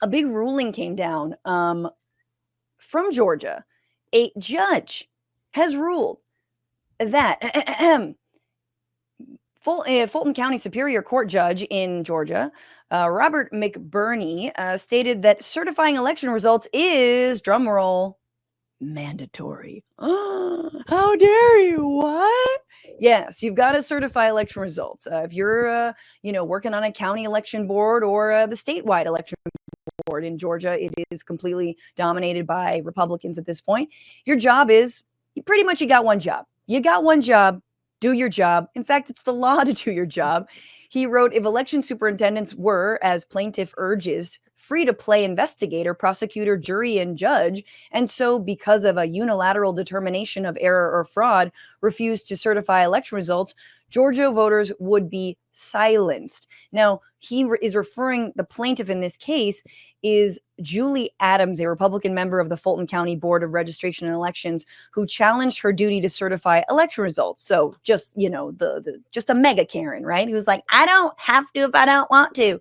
a big ruling came down from Georgia. A judge has ruled that Fulton County Superior Court judge in Georgia, Robert McBurney, stated that certifying election results is, drumroll, mandatory. How dare you? What? Yes, you've got to certify election results. If you're, working on a county election board or the statewide election board in Georgia, it is completely dominated by Republicans at this point. Your job is, you got one job. You got one job. Do your job. In fact, it's the law to do your job. He wrote, if election superintendents were, as plaintiff urges, free to play investigator, prosecutor, jury, and judge, and so because of a unilateral determination of error or fraud, refused to certify election results, Georgia voters would be silenced. Now, he is referring, the plaintiff in this case is Julie Adams, a Republican member of the Fulton County Board of Registration and Elections, who challenged her duty to certify election results. So just, just a mega Karen, right? Who's like, I don't have to if I don't want to.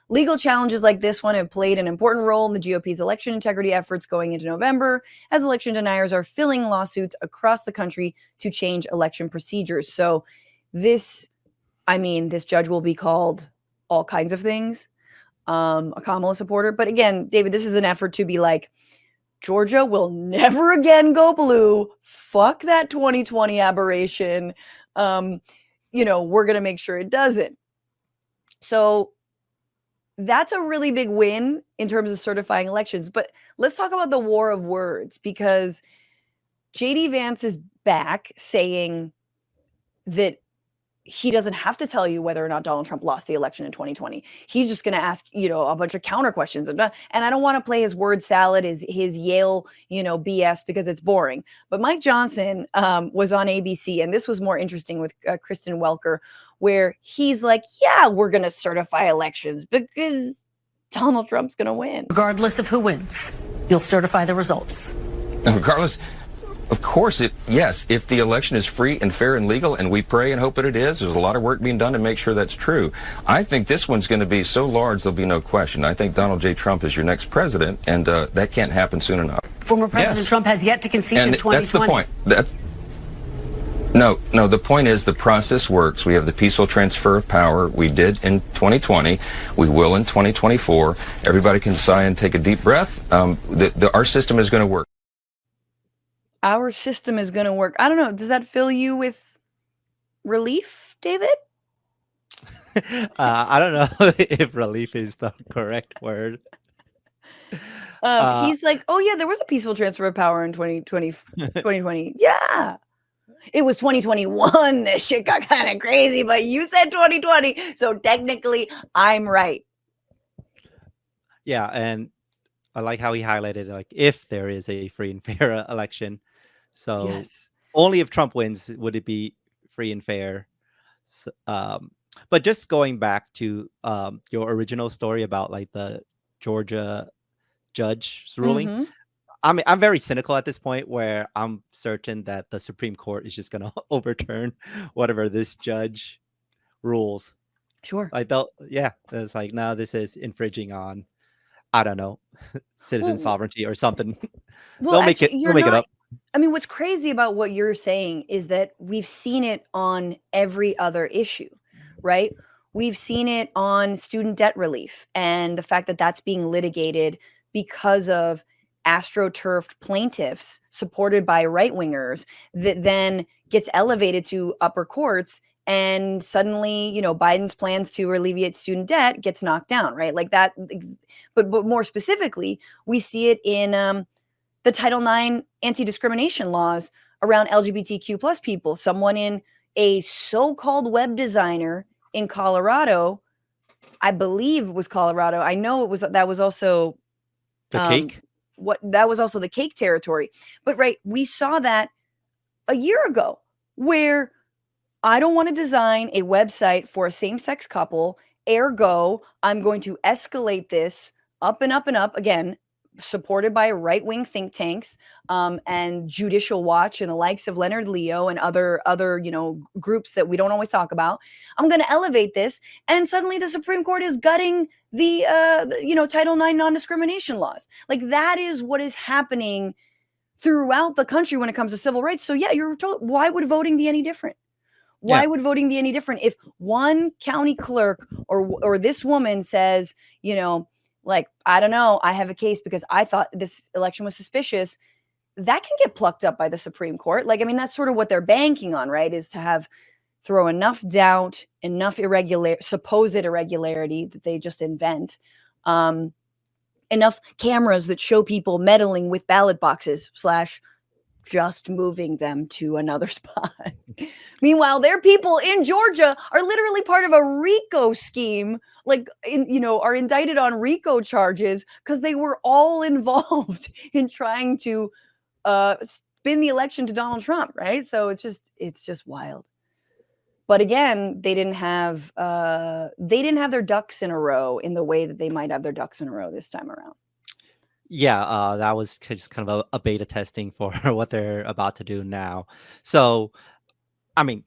Legal challenges like this one have played an important role in the GOP's election integrity efforts going into November, as election deniers are filing lawsuits across the country to change election procedures. So this judge will be called all kinds of things, a Kamala supporter. But again, David, this is an effort to be like, Georgia will never again go blue. Fuck that 2020 aberration. We're going to make sure it doesn't. So that's a really big win in terms of certifying elections. But let's talk about the war of words, because J.D. Vance is back saying that he doesn't have to tell you whether or not Donald Trump lost the election in 2020. He's just going to ask, a bunch of counter questions. And I don't want to play his word salad, his Yale, BS, because it's boring. But Mike Johnson was on ABC, and this was more interesting with Kristen Welker, where he's like, yeah, we're going to certify elections because Donald Trump's going to win. Regardless of who wins, you'll certify the results. Regardless. Of course, yes, if the election is free and fair and legal, and we pray and hope that it is, there's a lot of work being done to make sure that's true. I think this one's going to be so large, there'll be no question. I think Donald J. Trump is your next president, and that can't happen soon enough. Former President Trump has yet to concede in 2020. That's the point. No, the point is the process works. We have the peaceful transfer of power. We did in 2020. We will in 2024. Everybody can sigh and take a deep breath. Our system is going to work. Our system is going to work. I don't know. Does that fill you with relief, David? I don't know if relief is the correct word. He's like, oh, yeah, there was a peaceful transfer of power in 2020. Yeah. It was 2021. This shit got kind of crazy, but you said 2020. So technically, I'm right. Yeah. And I like how he highlighted, like, if there is a free and fair election. So yes. Only if Trump wins would it be free and fair. So, but just going back to your original story about like the Georgia judge's ruling, Mm-hmm. I'm very cynical at this point, where I'm certain that the Supreme Court is just going to overturn whatever this judge rules. Sure. It's like, no, this is infringing on, I don't know, citizen sovereignty or something. Well, they'll make it up. I mean, what's crazy about what you're saying is that we've seen it on every other issue, right? We've seen it on student debt relief and the fact that that's being litigated because of astroturfed plaintiffs supported by right-wingers that then gets elevated to upper courts, and suddenly, Biden's plans to alleviate student debt gets knocked down, right? Like that. But more specifically, we see it in the Title IX anti-discrimination laws around LGBTQ plus people. Someone in a so-called web designer in Colorado, I believe was Colorado. I know that was also the cake. That was also the cake territory. But right, we saw that a year ago, where I don't want to design a website for a same-sex couple. Ergo, I'm going to escalate this up and up and up. Again, supported by right-wing think tanks and Judicial Watch and the likes of Leonard Leo and other groups that we don't always talk about. I'm going to elevate this, and suddenly the Supreme Court is gutting the Title IX non-discrimination laws. Like, that is what is happening throughout the country when it comes to civil rights. So yeah, you're told, why would voting be any different? Why would voting be any different if one county clerk or this woman says, like, I don't know, I have a case because I thought this election was suspicious? That can get plucked up by the Supreme Court. Like, I mean, that's sort of what they're banking on, right? Is to throw enough doubt, enough supposed irregularity that they just invent, enough cameras that show people meddling with ballot boxes / just moving them to another spot. Meanwhile, their people in Georgia are literally part of a RICO scheme, are indicted on RICO charges because they were all involved in trying to spin the election to Donald Trump, right? So it's just wild. But again, they didn't have their ducks in a row in the way that they might have their ducks in a row this time around. Yeah, that was just kind of a beta testing for what they're about to do now. So, I mean,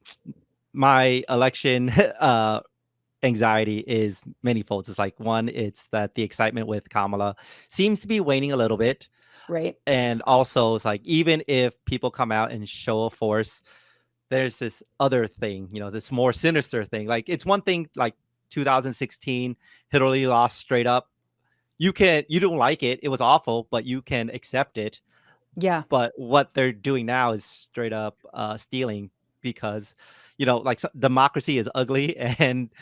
my election anxiety is manyfold. It's like, one, it's that the excitement with Kamala seems to be waning a little bit. Right. And also, it's like, even if people come out and show a force, there's this other thing, this more sinister thing. Like, it's one thing, like 2016, Hillary lost straight up. You don't like it. It was awful, but you can accept it. Yeah. But what they're doing now is straight up stealing because, like, democracy is ugly and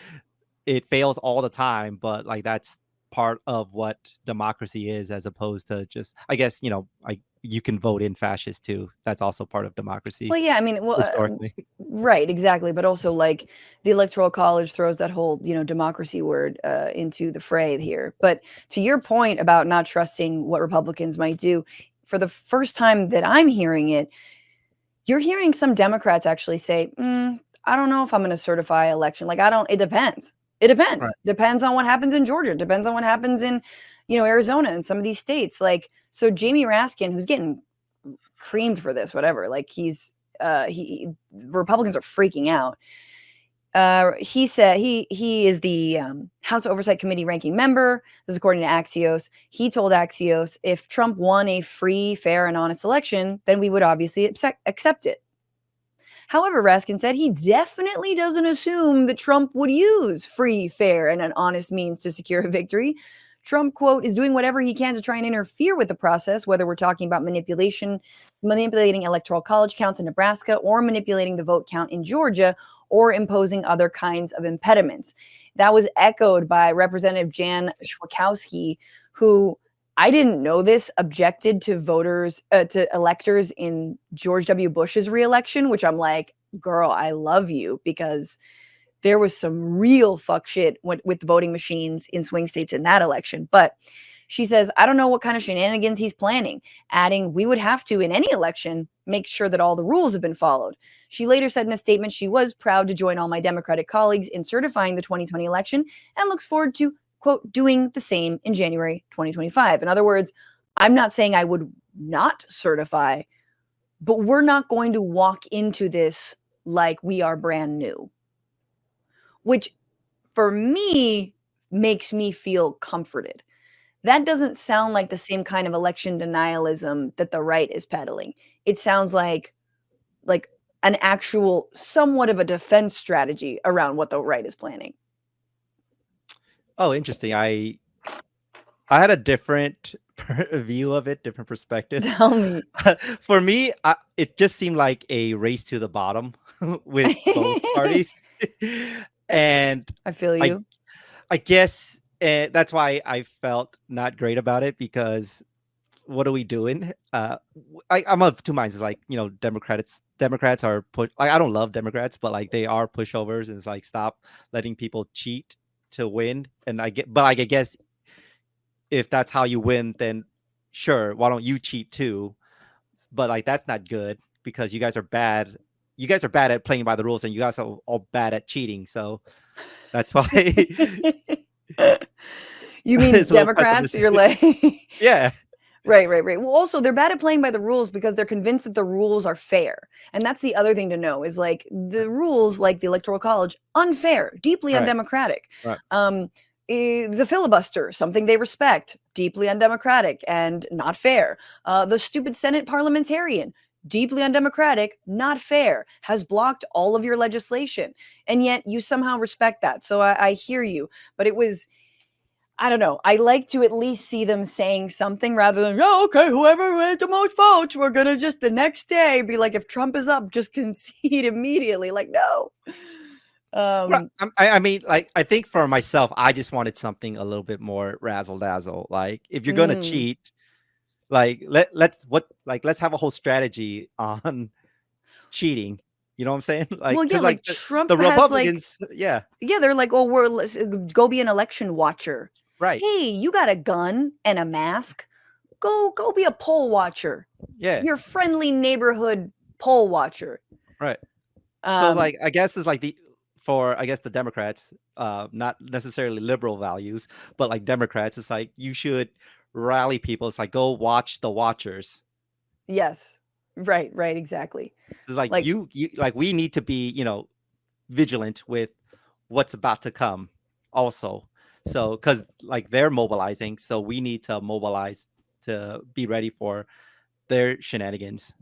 it fails all the time. But like, that's part of what democracy is, as opposed to just, I guess, you can vote in fascists too. That's also part of democracy. Well, yeah, I mean, historically. Right, exactly. But also, like, the Electoral College throws that whole, democracy word into the fray here. But to your point about not trusting what Republicans might do, for the first time that I'm hearing it, you're hearing some Democrats actually say, I don't know if I'm going to certify election. Like, it depends. It depends. Right. Depends on what happens in Georgia. Depends on what happens in, Arizona and some of these states. Like, so Jamie Raskin, who's getting creamed for this, whatever, like Republicans are freaking out. He said he is the House Oversight Committee ranking member. This is according to Axios. He told Axios, if Trump won a free, fair, and honest election, then we would obviously accept it. However, Raskin said he definitely doesn't assume that Trump would use free, fair, and an honest means to secure a victory. Trump, quote, is doing whatever he can to try and interfere with the process, whether we're talking about manipulating electoral college counts in Nebraska or manipulating the vote count in Georgia or imposing other kinds of impediments. That was echoed by Representative Jan Schwakowski, who, I didn't know this, objected to electors in George W. Bush's reelection, which I'm like, girl, I love you, because there was some real fuck shit with the voting machines in swing states in that election. But she says, I don't know what kind of shenanigans he's planning, adding, we would have to, in any election, make sure that all the rules have been followed. She later said in a statement she was proud to join all my Democratic colleagues in certifying the 2020 election and looks forward to, quote, doing the same in January 2025. In other words, I'm not saying I would not certify, but we're not going to walk into this like we are brand new. Which, for me, makes me feel comforted. That doesn't sound like the same kind of election denialism that the right is peddling. It sounds like an actual, somewhat of a defense strategy around what the right is planning. Oh, interesting. I had a different view of it, different perspective. Tell me. For me, it just seemed like a race to the bottom with both parties. And I feel you. I guess that's why I felt not great about it, because what are we doing? I'm of two minds. It's like, Democrats are I don't love Democrats, but like, they are pushovers, and it's like, stop letting people cheat to win. And I guess if that's how you win, then sure, why don't you cheat too? But like, that's not good, because you guys are bad. You guys are bad at playing by the rules, and you guys are all bad at cheating. So that's why. You mean Democrats? You're like, yeah. Right. Well, also they're bad at playing by the rules because they're convinced that the rules are fair. And that's the other thing to know is like the rules, like the Electoral College, unfair, deeply undemocratic. Right. The filibuster, something they respect, deeply undemocratic and not fair. The stupid Senate parliamentarian, deeply undemocratic, not fair, has blocked all of your legislation. And yet you somehow respect that. So I hear you. But it was, I don't know. I like to at least see them saying something rather than, oh, okay, whoever had the most votes, we're going to just the next day be like, if Trump is up, just concede immediately. Like, no. I mean, like, I think for myself, I just wanted something a little bit more razzle dazzle. Like, if you're gonna cheat, like let's have a whole strategy on cheating. You know what I'm saying? Like, well, yeah, like Trump the has Republicans, yeah, they're like, oh, let's go be an election watcher. Right. Hey, you got a gun and a mask. Go be a poll watcher. Yeah. Your friendly neighborhood poll watcher. Right. So like, I guess it's like the Democrats, not necessarily liberal values, but like Democrats, it's like you should rally people. It's like, go watch the watchers. Yes. Right, exactly. It's like you like, we need to be, vigilant with what's about to come also. So because like they're mobilizing, so we need to mobilize to be ready for their shenanigans.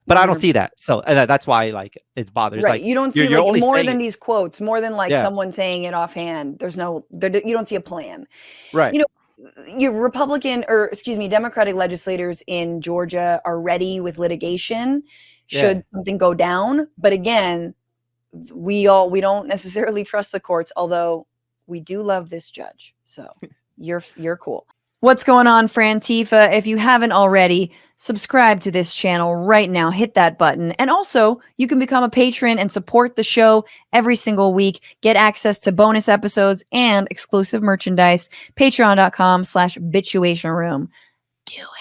But I don't see that. So that's why like it's bothers. Right. Like, you don't see you're only more than these quotes, more than like Yeah. someone saying it offhand. There's no, you don't see a plan. Right. Your Democratic legislators in Georgia are ready with litigation should something go down. But again, we don't necessarily trust the courts, although we do love this judge. So you're cool. What's going on, Frantifa? If you haven't already, subscribe to this channel right now. Hit that button. And also, you can become a patron and support the show every single week. Get access to bonus episodes and exclusive merchandise. Patreon.com/Bitchuation Room. Do it.